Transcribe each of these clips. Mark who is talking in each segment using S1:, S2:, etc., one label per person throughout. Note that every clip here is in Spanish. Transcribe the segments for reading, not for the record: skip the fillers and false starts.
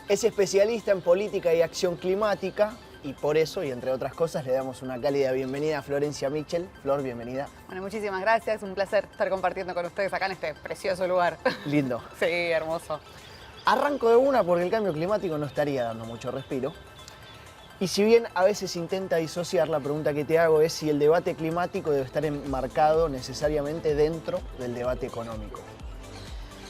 S1: Es especialista en política y acción climática y por eso, y entre otras cosas, le damos una cálida bienvenida a Florencia Michel. Flor, bienvenida.
S2: Bueno, muchísimas gracias. Un placer estar compartiendo con ustedes acá en este precioso lugar.
S1: Lindo.
S2: Sí, hermoso.
S1: Arranco de una porque el cambio climático no estaría dando mucho respiro. Y si bien a veces intenta disociar, la pregunta que te hago es si el debate climático debe estar enmarcado necesariamente dentro del debate económico.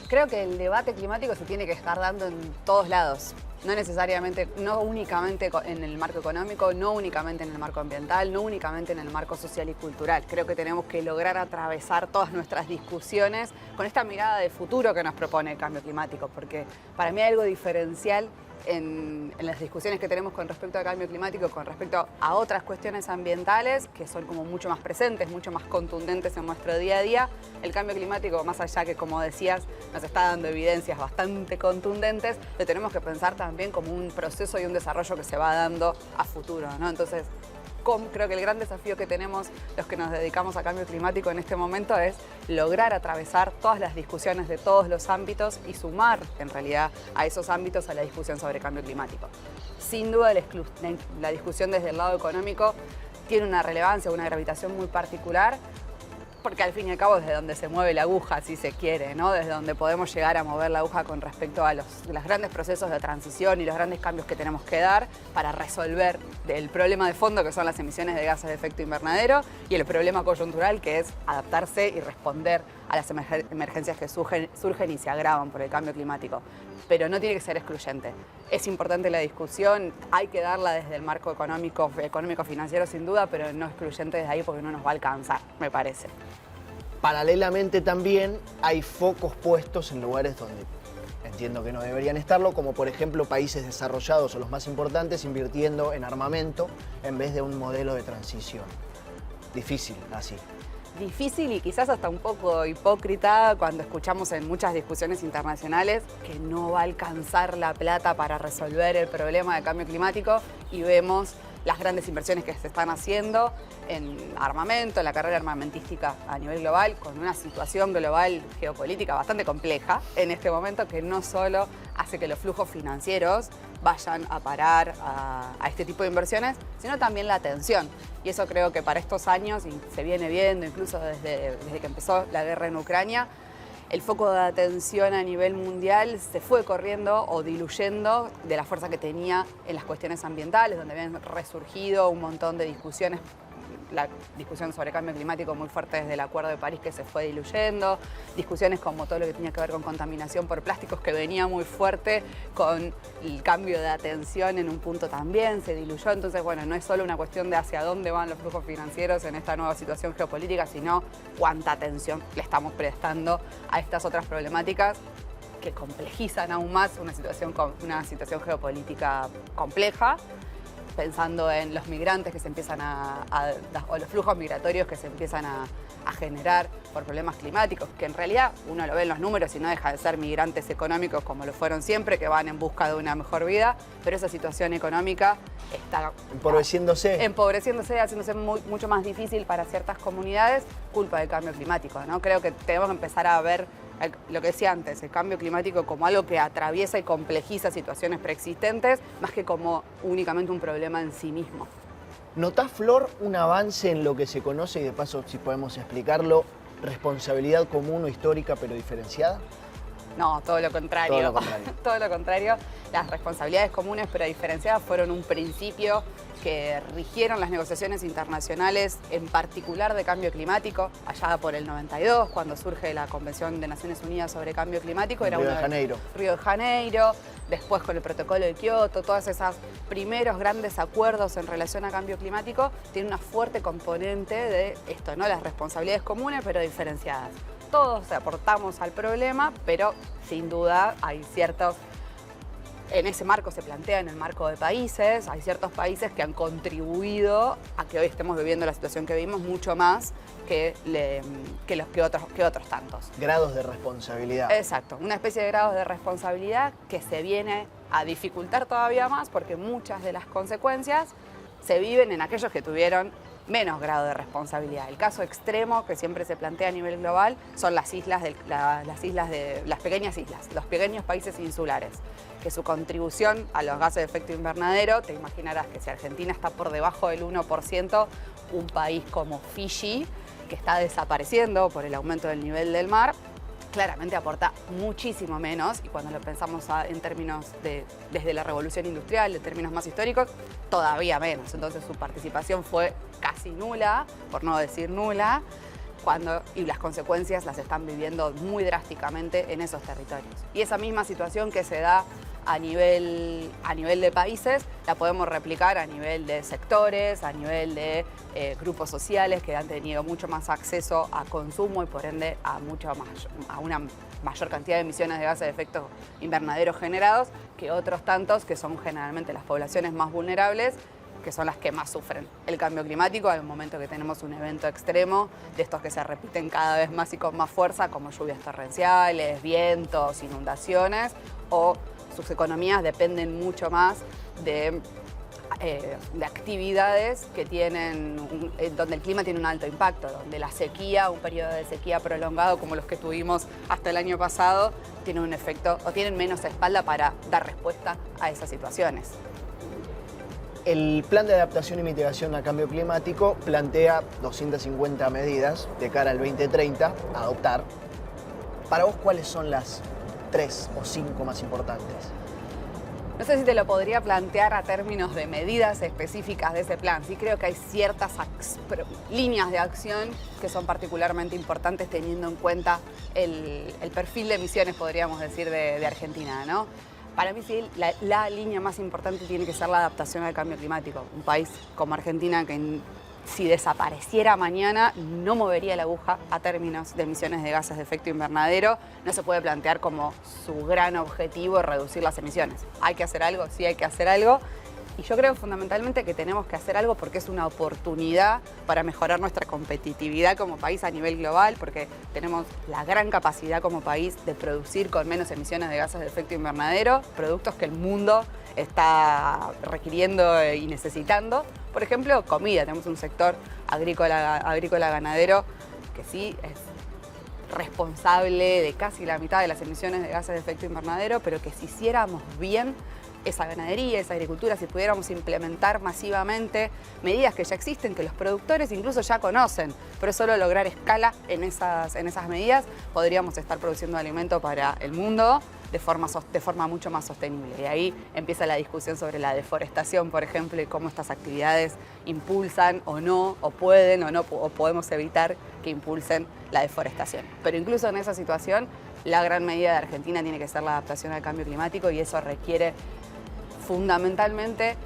S2: Creo que el debate climático se tiene que estar dando en todos lados. No necesariamente, no únicamente en el marco económico, no únicamente en el marco ambiental, no únicamente en el marco social y cultural. Creo que tenemos que lograr atravesar todas nuestras discusiones con esta mirada de futuro que nos propone el cambio climático, porque para mí hay algo diferencial en las discusiones que tenemos con respecto al cambio climático, con respecto a otras cuestiones ambientales que son como mucho más presentes, mucho más contundentes en nuestro día a día. El cambio climático, más allá que, como decías, nos está dando evidencias bastante contundentes, lo tenemos que pensar también como un proceso y un desarrollo que se va dando a futuro, ¿no? Entonces, creo que el gran desafío que tenemos los que nos dedicamos a cambio climático en este momento es lograr atravesar todas las discusiones de todos los ámbitos y sumar en realidad a esos ámbitos a la discusión sobre cambio climático. Sin duda la discusión desde el lado económico tiene una relevancia, una gravitación muy particular, porque al fin y al cabo es desde donde se mueve la aguja, si se quiere, ¿no? Desde donde podemos llegar a mover la aguja con respecto a los grandes procesos de transición y los grandes cambios que tenemos que dar para resolver el problema de fondo, que son las emisiones de gases de efecto invernadero, y el problema coyuntural, que es adaptarse y responder a las emergencias que surgen y se agravan por el cambio climático. Pero no tiene que ser excluyente. Es importante la discusión, hay que darla desde el marco económico-financiero sin duda, pero no excluyente desde ahí porque no nos va a alcanzar, me parece.
S1: Paralelamente también hay focos puestos en lugares donde entiendo que no deberían estarlo, como por ejemplo países desarrollados o los más importantes invirtiendo en armamento en vez de un modelo de transición. Difícil, así.
S2: Difícil y quizás hasta un poco hipócrita cuando escuchamos en muchas discusiones internacionales que no va a alcanzar la plata para resolver el problema del cambio climático y vemos las grandes inversiones que se están haciendo en armamento, en la carrera armamentística a nivel global, con una situación global geopolítica bastante compleja en este momento que no solo hace que los flujos financieros vayan a parar a este tipo de inversiones, sino también la atención. Y eso creo que para estos años, y se viene viendo incluso desde que empezó la guerra en Ucrania, el foco de atención a nivel mundial se fue corriendo o diluyendo de la fuerza que tenía en las cuestiones ambientales, donde habían resurgido un montón de discusiones, la discusión sobre cambio climático muy fuerte desde el Acuerdo de París que se fue diluyendo, discusiones como todo lo que tenía que ver con contaminación por plásticos que venía muy fuerte, con el cambio de atención en un punto también se diluyó. Entonces, bueno, no es solo una cuestión de hacia dónde van los flujos financieros en esta nueva situación geopolítica, sino cuánta atención le estamos prestando a estas otras problemáticas que complejizan aún más una situación geopolítica compleja, pensando en los migrantes que se empiezan o los flujos migratorios que se empiezan a generar por problemas climáticos, que en realidad uno lo ve en los números y no deja de ser migrantes económicos como lo fueron siempre, que van en busca de una mejor vida, pero esa situación económica está empobreciéndose, haciéndose mucho más difícil para ciertas comunidades, culpa del cambio climático, ¿no? Creo que tenemos que empezar a ver lo que decía antes, el cambio climático como algo que atraviesa y complejiza situaciones preexistentes, más que como únicamente un problema en sí mismo.
S1: ¿Notás, Flor, un avance en lo que se conoce, y de paso, si podemos explicarlo, responsabilidad común o histórica pero diferenciada?
S2: No, todo lo contrario.
S1: Todo lo contrario.
S2: Todo lo contrario. Las responsabilidades comunes pero diferenciadas fueron un principio que rigieron las negociaciones internacionales, en particular de cambio climático, allá por el 92, cuando surge la Convención de Naciones Unidas sobre Cambio Climático.
S1: Río de Janeiro.
S2: Río de Janeiro, después con el Protocolo de Kioto, todos esos primeros grandes acuerdos en relación a cambio climático tienen una fuerte componente de esto, ¿no? Las responsabilidades comunes pero diferenciadas. Todos aportamos al problema, pero sin duda hay ciertos... En ese marco se plantea, en el marco de países, hay ciertos países que han contribuido a que hoy estemos viviendo la situación que vivimos mucho más que otros tantos.
S1: Grados de responsabilidad.
S2: Exacto, una especie de grados de responsabilidad que se viene a dificultar todavía más porque muchas de las consecuencias se viven en aquellos que tuvieron menos grado de responsabilidad. El caso extremo que siempre se plantea a nivel global son las pequeñas islas, los pequeños países insulares, que su contribución a los gases de efecto invernadero, te imaginarás que si Argentina está por debajo del 1%, un país como Fiji, que está desapareciendo por el aumento del nivel del mar, claramente aporta muchísimo menos, y cuando lo pensamos en términos desde la revolución industrial, en términos más históricos, todavía menos. Entonces su participación fue casi nula, por no decir nula, y las consecuencias las están viviendo muy drásticamente en esos territorios. Y esa misma situación que se da a nivel de países, la podemos replicar a nivel de sectores, a nivel de grupos sociales que han tenido mucho más acceso a consumo y por ende a una mayor cantidad de emisiones de gases de efecto invernadero generados que otros tantos que son generalmente las poblaciones más vulnerables, que son las que más sufren el cambio climático al momento que tenemos un evento extremo de estos que se repiten cada vez más y con más fuerza, como lluvias torrenciales, vientos, inundaciones, o sus economías dependen mucho más de actividades que donde el clima tiene un alto impacto, donde la sequía, un periodo de sequía prolongado como los que tuvimos hasta el año pasado, tiene un efecto o tienen menos espalda para dar respuesta a esas situaciones.
S1: El Plan de Adaptación y Mitigación al Cambio Climático plantea 250 medidas de cara al 2030 a adoptar. Para vos, ¿cuáles son las 3 o 5 más importantes?
S2: No sé si te lo podría plantear a términos de medidas específicas de ese plan. Sí creo que hay ciertas líneas de acción que son particularmente importantes teniendo en cuenta el perfil de emisiones, podríamos decir, de Argentina, ¿no? Para mí sí, la línea más importante tiene que ser la adaptación al cambio climático. Un país como Argentina que si desapareciera mañana no movería la aguja a términos de emisiones de gases de efecto invernadero. No se puede plantear como su gran objetivo reducir las emisiones. ¿Hay que hacer algo? Sí, hay que hacer algo. Y yo creo fundamentalmente que tenemos que hacer algo porque es una oportunidad para mejorar nuestra competitividad como país a nivel global, porque tenemos la gran capacidad como país de producir con menos emisiones de gases de efecto invernadero, productos que el mundo está requiriendo y necesitando. Por ejemplo, comida. Tenemos un sector agrícola ganadero que sí es responsable de casi la mitad de las emisiones de gases de efecto invernadero, pero que si hiciéramos bien esa ganadería, esa agricultura, si pudiéramos implementar masivamente medidas que ya existen, que los productores incluso ya conocen, pero solo lograr escala en esas medidas, podríamos estar produciendo alimento para el mundo de forma mucho más sostenible. Y ahí empieza la discusión sobre la deforestación, por ejemplo, y cómo estas actividades impulsan o no, o pueden o no, o podemos evitar que impulsen la deforestación. Pero incluso en esa situación, la gran medida de Argentina tiene que ser la adaptación al cambio climático y eso requiere fundamentalmente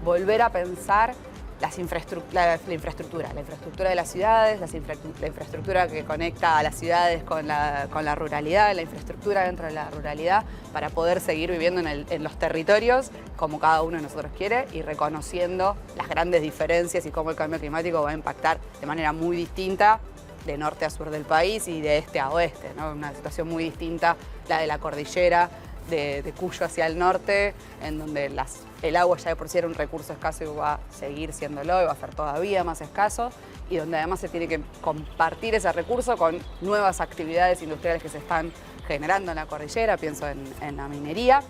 S2: volver a pensar la infraestructura de las ciudades, la infraestructura que conecta a las ciudades con la ruralidad, la infraestructura dentro de la ruralidad para poder seguir viviendo en los territorios como cada uno de nosotros quiere y reconociendo las grandes diferencias y cómo el cambio climático va a impactar de manera muy distinta de norte a sur del país y de este a oeste, ¿no? Una situación muy distinta, la de la cordillera, de Cuyo hacia el norte, en donde el agua ya de por sí era un recurso escaso y va a seguir siéndolo y va a ser todavía más escaso, y donde además se tiene que compartir ese recurso con nuevas actividades industriales que se están generando en la cordillera, pienso en la minería,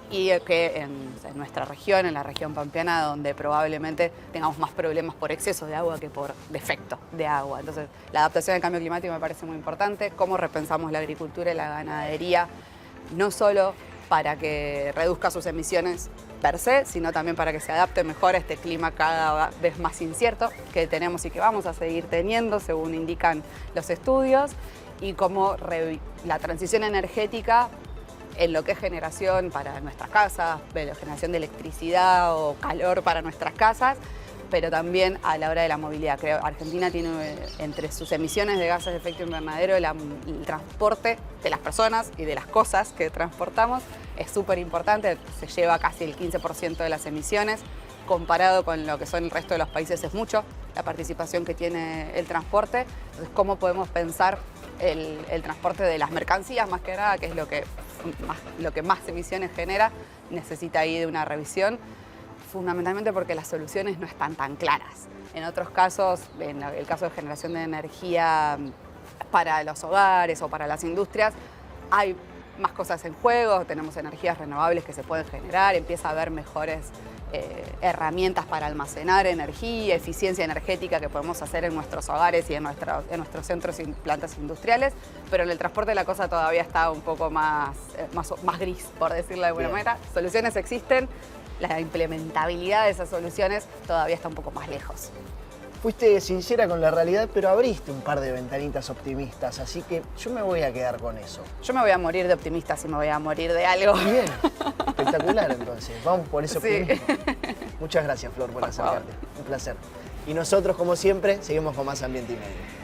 S2: y que en nuestra región, en la región pampeana, donde probablemente tengamos más problemas por exceso de agua que por defecto de agua. Entonces, la adaptación al cambio climático me parece muy importante, cómo repensamos la agricultura y la ganadería, no solo para que reduzca sus emisiones per se, sino también para que se adapte mejor a este clima cada vez más incierto que tenemos y que vamos a seguir teniendo, según indican los estudios, y cómo la transición energética en lo que es generación para nuestras casas, generación de electricidad o calor para nuestras casas, pero también a la hora de la movilidad. Creo que Argentina tiene entre sus emisiones de gases de efecto invernadero el transporte de las personas y de las cosas que transportamos es súper importante, se lleva casi el 15% de las emisiones, comparado con lo que son el resto de los países es mucho la participación que tiene el transporte. Entonces, ¿cómo podemos pensar el transporte de las mercancías más que nada, que es lo que más emisiones genera? Necesita ahí de una revisión fundamentalmente porque las soluciones no están tan claras. En otros casos, en el caso de generación de energía para los hogares o para las industrias, hay más cosas en juego, tenemos energías renovables que se pueden generar, empieza a haber mejores herramientas para almacenar energía, eficiencia energética que podemos hacer en nuestros hogares y en nuestros centros y plantas industriales, pero en el transporte la cosa todavía está un poco más gris, por decirlo de alguna manera. Soluciones existen, la implementabilidad de esas soluciones todavía está un poco más lejos.
S1: Fuiste sincera con la realidad, pero abriste un par de ventanitas optimistas, así que yo me voy a quedar con eso.
S2: Yo me voy a morir de optimista si me voy a morir de algo.
S1: Bien, espectacular entonces. Vamos por ese optimismo.
S2: Sí.
S1: Muchas gracias, Flor, por acercarte. Un placer. Y nosotros, como siempre, seguimos con más Ambiente y Medio.